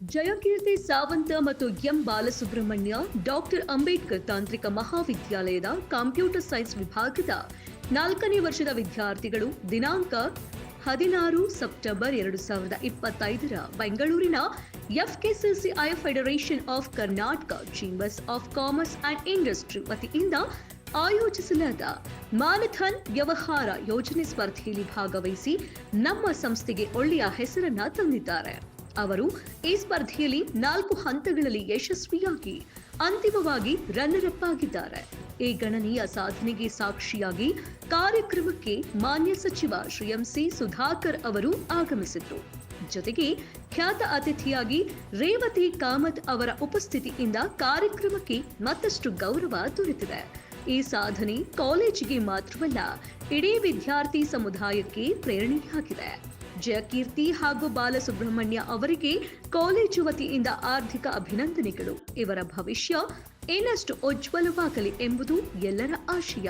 ಜಯಕೀರ್ತಿ ಸಾವಂತ ಮತ್ತು M Balasubramanya doctor Ambedkar ತಾಂತ್ರಿಕ ಮಹಾವಿದ್ಯಾಲಯದ ಕಂಪ್ಯೂಟರ್ ಸೈನ್ಸ್ ವಿಭಾಗದ 4ನೇ ವರ್ಷದ ವಿದ್ಯಾರ್ಥಿಗಳು ದಿನಾಂಕ 16 ಸೆಪ್ಟೆಂಬರ್ 2025 ಬೆಂಗಳೂರಿನ FKCCI federation of Karnataka chambers of commerce and industry ವತಿಯಿಂದ ಆಯೋಜಿಸಲಾದ ಮಾನಥಾನ್ ವ್ಯವಹಾರ ಯೋಜನೆ ಸ್ಪರ್ಧೆಯಲ್ಲಿ ಭಾಗವಹಿಸಿ ನಮ್ಮ ಸಂಸ್ಥೆಗೆ ಒಳ್ಳೆಯ ಹೆಸರನ್ನ ತಂದಿದ್ದಾರೆ. ಅವರು ಈ ಸ್ಪರ್ಧೆಯಲ್ಲಿ 4 ಹಂತಗಳಲ್ಲಿ ಯಶಸ್ವಿಯಾಗಿ ಅಂತಿಮವಾಗಿ ರನ್ನರ್ ಅಪ್ ಆಗಿದ್ದಾರೆ. ಈ ಗಣನೀಯ ಸಾಧನೆಗೆ ಸಾಕ್ಷಿಯಾಗಿ ಕಾರ್ಯಕ್ರಮಕ್ಕೆ ಮಾನ್ಯ ಸಚಿವ ಶ್ರೀ ಎಂಸಿ ಸುಧಾಕರ್ ಅವರು ಆಗಮಿಸಿದ್ರು. ಜೊತೆಗೆ ಖ್ಯಾತ ಅತಿಥಿಯಾಗಿ ರೇವತಿ ಕಾಮತ್ ಅವರ ಉಪಸ್ಥಿತಿಯಿಂದ ಕಾರ್ಯಕ್ರಮಕ್ಕೆ ಮತ್ತಷ್ಟು ಗೌರವ ದೊರೆತಿದೆ. ಈ ಸಾಧನೆ ಕಾಲೇಜಿಗೆ ಮಾತ್ರವಲ್ಲ, ಇಡೀ ವಿದ್ಯಾರ್ಥಿ ಸಮುದಾಯಕ್ಕೆ ಪ್ರೇರಣೆಯಾಗಿದೆ. ಜಯಕೀರ್ತಿ ಹಾಗೂ ಬಾಲಸುಬ್ರಹ್ಮಣ್ಯ ಅವರಿಗೆ ಕಾಲೇಜು ವತಿಯಿಂದ ಆರ್ಥಿಕ ಅಭಿನಂದನೆಗಳು. ಇವರ ಭವಿಷ್ಯ ಇನ್ನಷ್ಟು ಉಜ್ವಲವಾಗಲಿ ಎಂಬುದು ಎಲ್ಲರ ಆಶಯ.